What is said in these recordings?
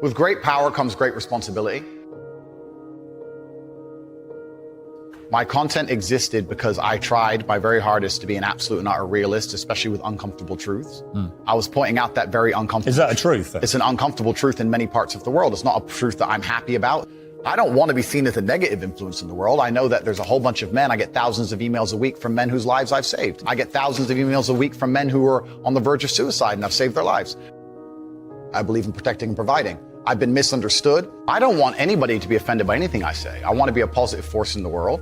With great power comes great responsibility. My content existed because I tried my very hardest to be an absolute and utter realist, especially with uncomfortable truths. I was pointing out that very uncomfortable. Is that a truth, then? It's an uncomfortable truth in many parts of the world. It's not a truth that I'm happy about. I don't want to be seen as a negative influence in the world. I know that there's a whole bunch of men. I get thousands of emails a week from men whose lives I've saved. I get thousands of emails a week from men who are on the verge of suicide and I've saved their lives. I believe in protecting and providing. I've been misunderstood. I don't want anybody to be offended by anything I say. I want to be a positive force in the world.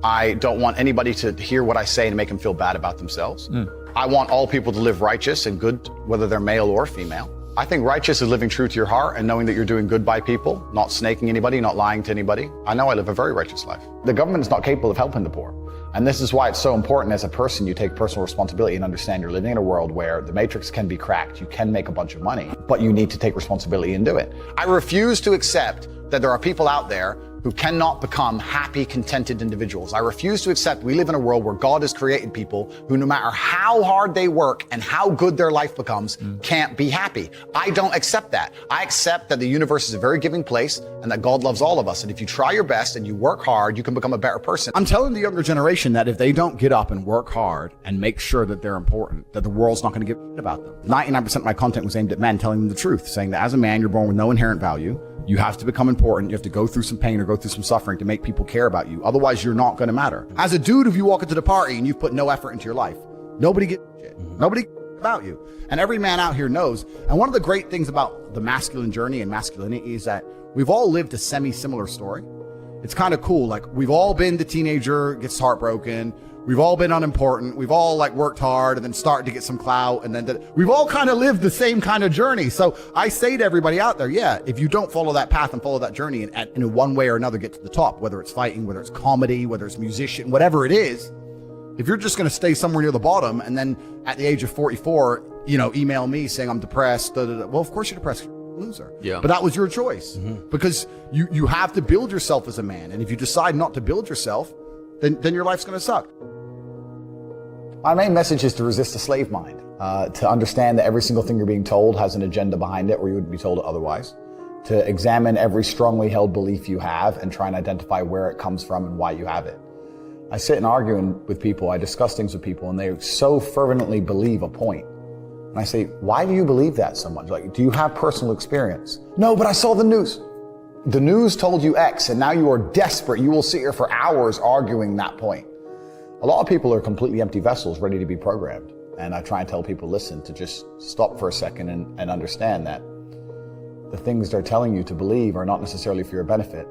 I don't want anybody to hear what I say and make them feel bad about themselves. I want all people to live righteous and good, whether they're male or female. I think righteous is living true to your heart and knowing that you're doing good by people, not snaking anybody, not lying to anybody. I know I live a very righteous life. The government is not capable of helping the poor. And this is why it's so important as a person, you take personal responsibility and understand you're living in a world where the matrix can be cracked. You can make a bunch of money, but you need to take responsibility and do it. I refuse to accept that there are people out there who cannot become happy, contented individuals. I refuse to accept we live in a world where God has created people who, no matter how hard they work and how good their life becomes, can't be happy. I don't accept that. I accept that the universe is a very giving place and that God loves all of us. And if you try your best and you work hard, you can become a better person. I'm telling the younger generation that if they don't get up and work hard and make sure that they're important, that the world's not going to give a shit about them. 99% of my content was aimed at men, telling them the truth, saying that as a man, you're born with no inherent value. You have to become important. You have to go through some pain or go through some suffering to make people care about you. Otherwise, you're not going to matter. As a dude, if you walk into the party and you've put no effort into your life, nobody gives a shit. Nobody cares about you. And every man out here knows. And one of the great things about the masculine journey and masculinity is that we've all lived a semi-similar story. It's kind of cool. Like, we've all been the teenager, gets heartbroken. We've all been unimportant. We've all worked hard and then started to get some clout. And then we've all kind of lived the same kind of journey. So I say to everybody out there, yeah, if you don't follow that path and follow that journey and in one way or another get to the top, whether it's fighting, whether it's comedy, whether it's musician, whatever it is, if you're just going to stay somewhere near the bottom and then at the age of 44, email me saying I'm depressed, well, of course you're depressed. You're a loser. Yeah. But that was your choice because you have to build yourself as a man. And if you decide not to build yourself, then your life's going to suck. My main message is to resist the slave mind, to understand that every single thing you're being told has an agenda behind it or you wouldn't be told it otherwise, to examine every strongly held belief you have and try and identify where it comes from and why you have it. I sit and argue with people, I discuss things with people, and they so fervently believe a point. And I say, why do you believe that so much? Like, do you have personal experience? No, but I saw the news. The news told you X, and now you are desperate. You will sit here for hours arguing that point. A lot of people are completely empty vessels ready to be programmed. And I try and tell people, listen, to just stop for a second and understand that the things they're telling you to believe are not necessarily for your benefit.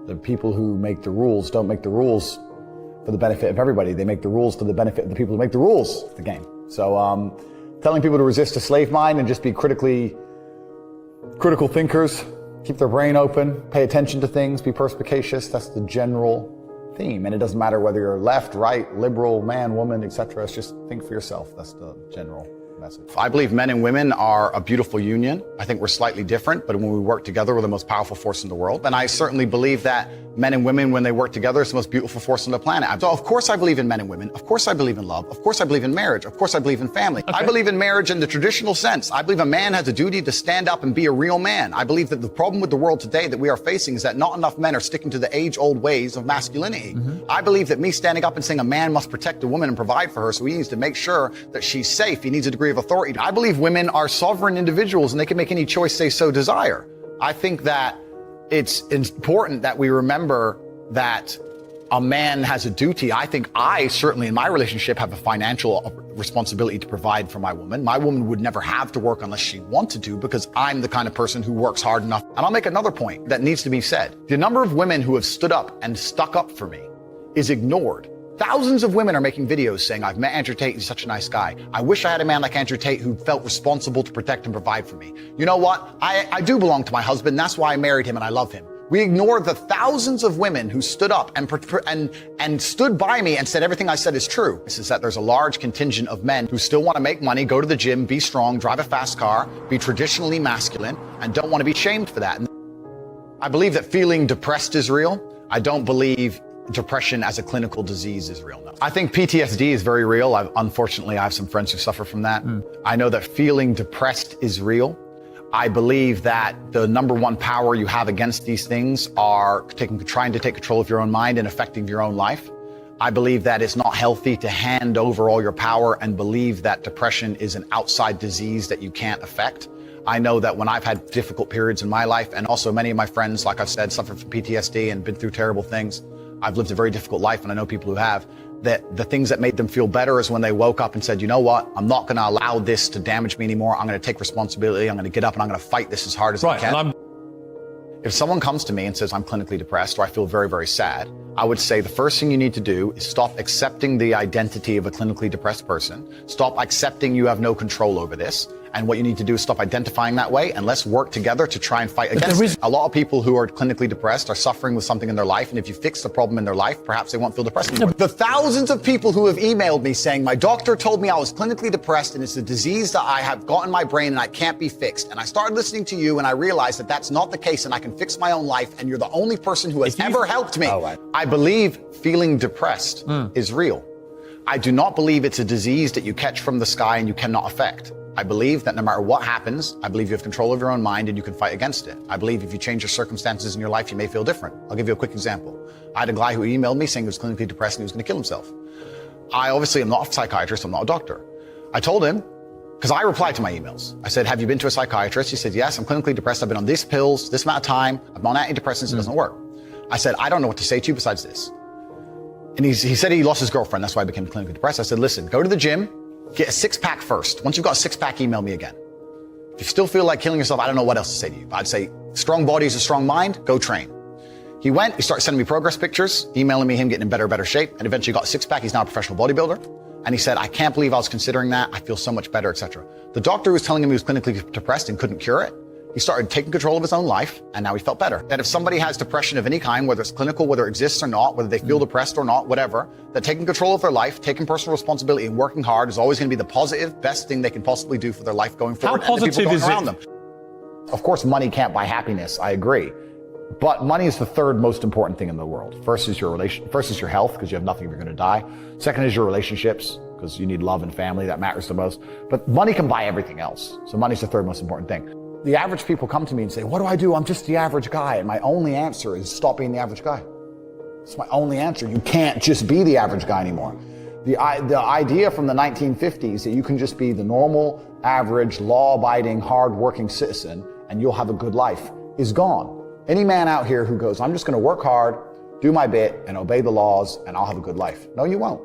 The people who make the rules don't make the rules for the benefit of everybody. They make the rules for the benefit of the people who make the rules of the game. So telling people to resist a slave mind and just be critical thinkers, keep their brain open, pay attention to things, be perspicacious, that's the general theme. And it doesn't matter whether you're left, right, liberal, man, woman, etc. It's just think for yourself. That's the general message. I believe men and women are a beautiful union. I think we're slightly different, but when we work together, we're the most powerful force in the world. And I certainly believe that men and women, when they work together, it's the most beautiful force on the planet. So of course I believe in men and women. Of course I believe in love. Of course I believe in marriage. Of course I believe in family. Okay. I believe in marriage in the traditional sense. I believe a man has a duty to stand up and be a real man. I believe that the problem with the world today that we are facing is that not enough men are sticking to the age-old ways of masculinity. I believe that me standing up and saying a man must protect a woman and provide for her, so he needs to make sure that she's safe. He needs a degree of authority. I believe women are sovereign individuals and they can make any choice they so desire. I think that it's important that we remember that a man has a duty. I think I certainly in my relationship have a financial responsibility to provide for my woman. My woman would never have to work unless she wanted to because I'm the kind of person who works hard enough. And I'll make another point that needs to be said. The number of women who have stood up and stuck up for me is ignored. Thousands of women are making videos saying, I've met Andrew Tate, he's such a nice guy. I wish I had a man like Andrew Tate who felt responsible to protect and provide for me. You know what? I do belong to my husband. That's why I married him and I love him. We ignore the thousands of women who stood up and stood by me and said everything I said is true. This is that there's a large contingent of men who still want to make money, go to the gym, be strong, drive a fast car, be traditionally masculine, and don't want to be shamed for that. And I believe that feeling depressed is real. I don't believe depression as a clinical disease is real. No. I think PTSD is very real. Unfortunately, I have some friends who suffer from that. I know that feeling depressed is real. I believe that the number one power you have against these things are trying to take control of your own mind and affecting your own life. I believe that it's not healthy to hand over all your power and believe that depression is an outside disease that you can't affect. I know that when I've had difficult periods in my life, and also many of my friends, like I've said, suffer from PTSD and been through terrible things. I've lived a very difficult life, and I know people who have, that the things that made them feel better is when they woke up and said, you know what, I'm not gonna allow this to damage me anymore. I'm gonna take responsibility. I'm gonna get up and I'm gonna fight this as hard as I can. If someone comes to me and says, I'm clinically depressed, or I feel very, very sad, I would say the first thing you need to do is stop accepting the identity of a clinically depressed person. Stop accepting you have no control over this. And what you need to do is stop identifying that way, and let's work together to try and fight against it. A lot of people who are clinically depressed are suffering with something in their life, and if you fix the problem in their life, perhaps they won't feel depressed anymore. The thousands of people who have emailed me saying, my doctor told me I was clinically depressed and it's a disease that I have got in my brain and I can't be fixed. And I started listening to you and I realized that that's not the case and I can fix my own life, and you're the only person who has ever helped me. I believe feeling depressed is real. I do not believe it's a disease that you catch from the sky and you cannot affect. I believe that no matter what happens, I believe you have control of your own mind and you can fight against it. I believe if you change your circumstances in your life, you may feel different. I'll give you a quick example. I had a guy who emailed me saying he was clinically depressed and he was going to kill himself. I obviously am not a psychiatrist, I'm not a doctor. I told him, because I replied to my emails. I said, have you been to a psychiatrist? He said, yes, I'm clinically depressed. I've been on these pills, this amount of time. I'm on antidepressants, it doesn't work. I said, I don't know what to say to you besides this. And he said he lost his girlfriend, that's why I became clinically depressed. I said, listen, go to the gym, get a six-pack first. Once you've got a six-pack, email me again. If you still feel like killing yourself, I don't know what else to say to you. But I'd say, strong body is a strong mind, go train. He went, he started sending me progress pictures, emailing me him getting in better shape, and eventually got a six-pack. He's now a professional bodybuilder. And he said, I can't believe I was considering that. I feel so much better, etc. The doctor was telling him he was clinically depressed and couldn't cure it. He started taking control of his own life, and now he felt better. That if somebody has depression of any kind, whether it's clinical, whether it exists or not, whether they feel depressed or not, whatever, that taking control of their life, taking personal responsibility and working hard is always going to be the positive, best thing they can possibly do for their life going forward. How positive is it? Them. Of course, money can't buy happiness. I agree. But money is the third most important thing in the world. First is your health, because you have nothing if you're going to die. Second is your relationships, because you need love and family. That matters the most. But money can buy everything else. So money's the third most important thing. The average people come to me and say, what do I do? I'm just the average guy. And my only answer is stop being the average guy. It's my only answer. You can't just be the average guy anymore. The idea from the 1950s that you can just be the normal, average, law-abiding, hard-working citizen and you'll have a good life is gone. Any man out here who goes, I'm just going to work hard, do my bit, and obey the laws, and I'll have a good life. No, you won't.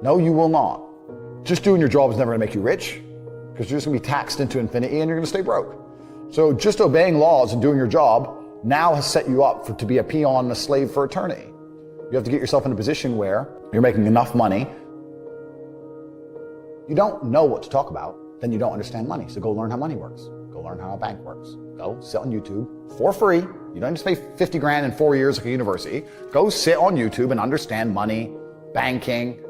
No, you will not. Just doing your job is never going to make you rich, because you're just going to be taxed into infinity and you're going to stay broke. So just obeying laws and doing your job now has set you up to be a peon and a slave for eternity. You have to get yourself in a position where you're making enough money. You don't know what to talk about, then you don't understand money. So go learn how money works. Go learn how a bank works. Go sit on YouTube for free. You don't just pay 50 grand in 4 years like a university. Go sit on YouTube and understand money, banking,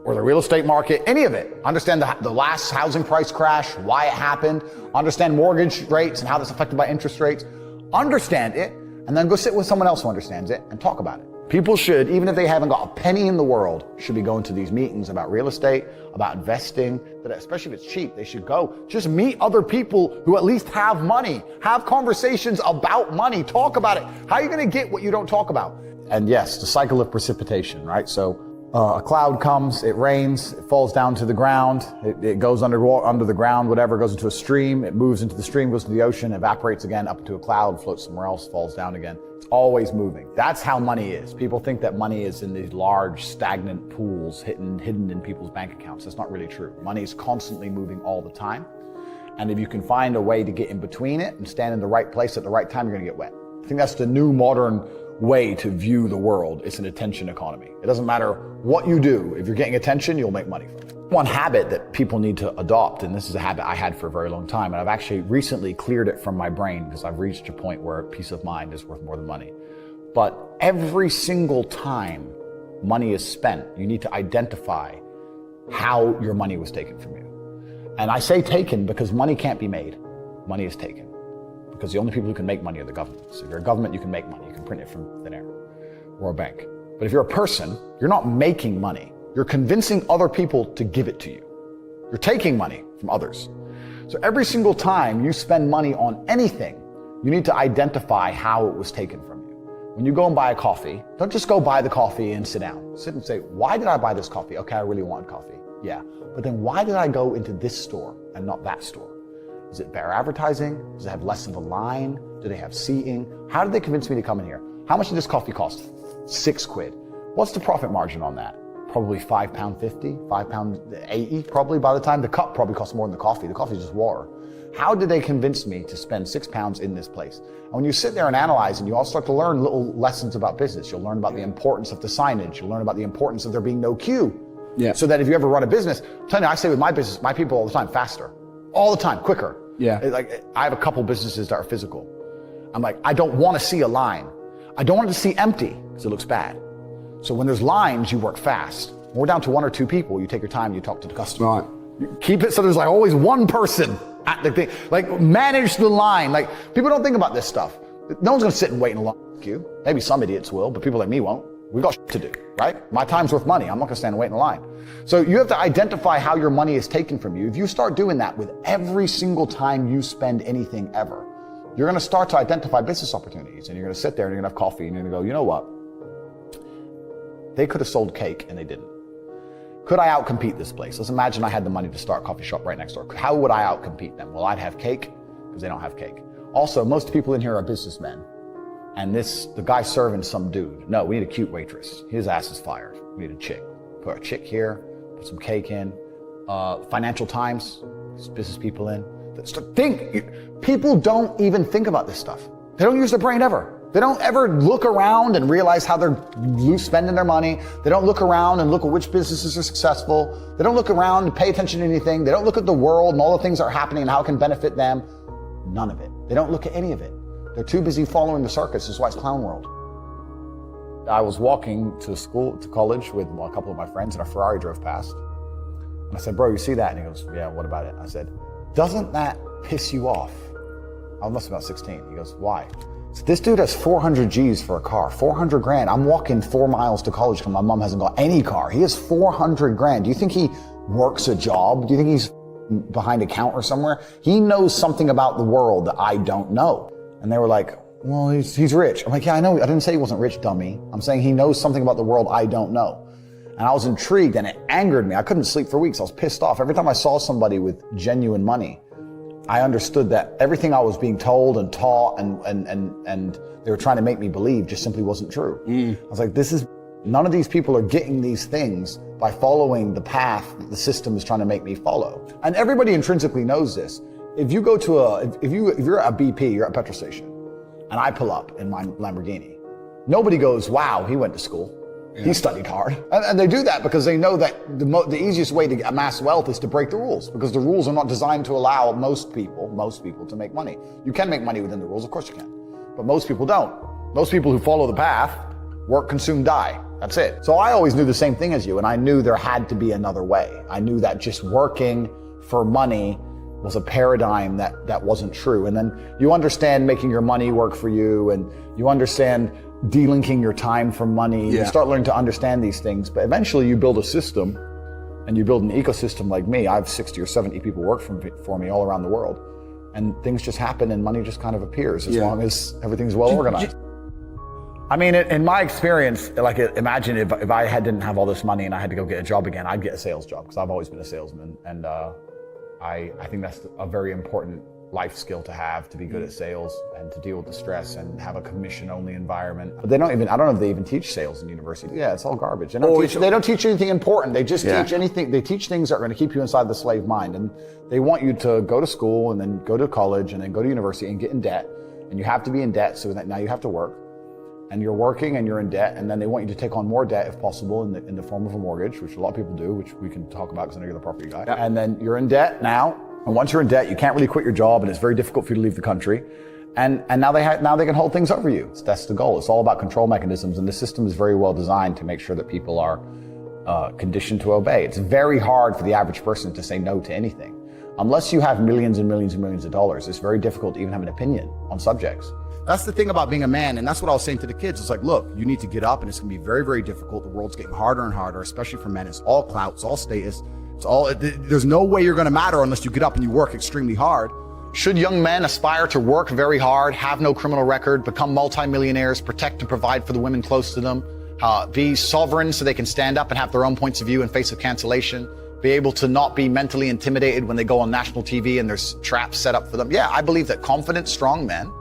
or the real estate market, any of it. Understand the last housing price crash, why it happened. Understand mortgage rates and how that's affected by interest rates. Understand it, and then go sit with someone else who understands it and talk about it. People should, even if they haven't got a penny in the world, should be going to these meetings about real estate, about investing, especially if it's cheap, they should go. Just meet other people who at least have money. Have conversations about money. Talk about it. How are you going to get what you don't talk about? And yes, the cycle of precipitation, right? So a cloud comes, it rains, it falls down to the ground, it goes under the ground, whatever, goes into a stream, it moves into the stream, goes to the ocean, evaporates again, up into a cloud, floats somewhere else, falls down again. It's always moving. That's how money is. People think that money is in these large, stagnant pools hidden in people's bank accounts. That's not really true. Money is constantly moving all the time. And if you can find a way to get in between it and stand in the right place at the right time, you're going to get wet. I think that's the new modern way to view the world. It's an attention economy. It doesn't matter what you do. If you're getting attention, you'll make money from it. One habit that people need to adopt, and this is a habit I had for a very long time, and I've actually recently cleared it from my brain because I've reached a point where peace of mind is worth more than money. But every single time money is spent, you need to identify how your money was taken from you. And I say taken because money can't be made. Money is taken. Because the only people who can make money are the governments. If you're a government, you can make money. You can print it from thin air or a bank. But if you're a person, you're not making money. You're convincing other people to give it to you. You're taking money from others. So every single time you spend money on anything, you need to identify how it was taken from you. When you go and buy a coffee, don't just go buy the coffee and sit down. Sit and say, why did I buy this coffee? Okay, I really wanted coffee. Yeah. But then why did I go into this store and not that store? Is it better advertising? Does it have less of a line? Do they have seating? How did they convince me to come in here? How much did this coffee cost? £6. What's the profit margin on that? Probably £5.50, £5.80 probably by the time. The cup probably costs more than the coffee. The coffee is just water. How did they convince me to spend £6 in this place? And when you sit there and analyze, and you all start to learn little lessons about business, you'll learn about the importance of the signage. You'll learn about the importance of there being no queue. Yeah. So that if you ever run a business, I'm telling you, I say with my business, my people all the time, faster. All the time, quicker. Yeah. Like, I have a couple businesses that are physical. I'm like, I don't want to see a line. I don't want it to see empty because it looks bad. So when there's lines, you work fast. When we're down to 1 or 2 people, you take your time, you talk to the customer. Right. You keep it so there's like always one person at the thing. Like, manage the line. Like, people don't think about this stuff. No one's going to sit and wait in a long queue. Maybe some idiots will, but people like me won't. We got shit to do, right? My time's worth money. I'm not going to stand and wait in a line. So you have to identify how your money is taken from you. If you start doing that with every single time you spend anything ever, you're going to start to identify business opportunities, and you're going to sit there and you're going to have coffee and you're going to go, you know what? They could have sold cake and they didn't. Could I outcompete this place? Let's imagine I had the money to start a coffee shop right next door. How would I outcompete them? Well, I'd have cake because they don't have cake. Also, most people in here are businessmen. And the guy serving some dude. No, we need a cute waitress. His ass is fired. We need a chick. Put a chick here, put some cake in. Financial Times, business people in. People don't even think about this stuff. They don't use their brain ever. They don't ever look around and realize how they're spending their money. They don't look around and look at which businesses are successful. They don't look around and pay attention to anything. They don't look at the world and all the things that are happening and how it can benefit them. None of it. They don't look at any of it. They're too busy following the circus. That's why it's clown world. I was walking to college with a couple of my friends, and a Ferrari drove past. And I said, bro, you see that? And he goes, yeah, what about it? I said, doesn't that piss you off? I must be about 16. He goes, why? So this dude has 400 G's for a car, 400 grand. I'm walking 4 miles to college because my mom hasn't got any car. He has 400 grand. Do you think he works a job? Do you think he's behind a counter somewhere? He knows something about the world that I don't know. And they were like, well, he's rich. I'm like, yeah, I know. I didn't say he wasn't rich, dummy. I'm saying he knows something about the world I don't know. And I was intrigued, and it angered me. I couldn't sleep for weeks. I was pissed off. Every time I saw somebody with genuine money, I understood that everything I was being told and taught and they were trying to make me believe just simply wasn't true. I was like, none of these people are getting these things by following the path that the system is trying to make me follow. And everybody intrinsically knows this. If you go to if you're at a BP, you're at a petrol station, and I pull up in my Lamborghini, nobody goes, wow, he went to school. Yeah. He studied hard. And they do that because they know that the easiest way to amass wealth is to break the rules, because the rules are not designed to allow most people to make money. You can make money within the rules, of course you can, but most people don't. Most people who follow the path work, consume, die. That's it. So I always knew the same thing as you, and I knew there had to be another way. I knew that just working for money was a paradigm that wasn't true. And then you understand making your money work for you, and you understand delinking your time from money. Yeah. You start learning to understand these things, but eventually you build a system, and you build an ecosystem like me. I have 60 or 70 people work for me all around the world, and things just happen and money just kind of appears as long as everything's well organized. I mean, in my experience, like, imagine if I didn't have all this money and I had to go get a job again, I'd get a sales job, because I've always been a salesman, and I think that's a very important life skill to have, to be good at sales and to deal with the stress and have a commission-only environment. But I don't know if they even teach sales in university. Yeah, it's all garbage. They don't teach anything important. They just teach anything. They teach things that are going to keep you inside the slave mind. And they want you to go to school and then go to college and then go to university and get in debt. And you have to be in debt, so that now you have to work. And you're working and you're in debt, and then they want you to take on more debt if possible in the form of a mortgage, which a lot of people do, which we can talk about because I know you're the property guy. Yeah. And then you're in debt now. And once you're in debt, you can't really quit your job, and it's very difficult for you to leave the country. And now they can hold things over you. That's the goal. It's all about control mechanisms, and the system is very well designed to make sure that people are conditioned to obey. It's very hard for the average person to say no to anything. Unless you have millions and millions and millions of dollars, it's very difficult to even have an opinion on subjects. That's the thing about being a man, and that's what I was saying to the kids. It's like, look, you need to get up, and it's going to be very, very difficult. The world's getting harder and harder, especially for men. It's all clout, it's all status. There's no way you're going to matter unless you get up and you work extremely hard. Should young men aspire to work very hard, have no criminal record, become multimillionaires, protect and provide for the women close to them, be sovereign so they can stand up and have their own points of view in face of cancellation, be able to not be mentally intimidated when they go on national TV and there's traps set up for them? Yeah, I believe that confident, strong men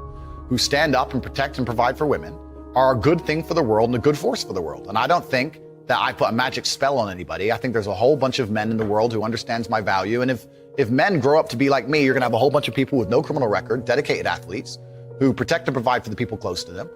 who stand up and protect and provide for women are a good thing for the world and a good force for the world. And I don't think that I put a magic spell on anybody. I think there's a whole bunch of men in the world who understands my value. And if men grow up to be like me, you're gonna have a whole bunch of people with no criminal record, dedicated athletes, who protect and provide for the people close to them,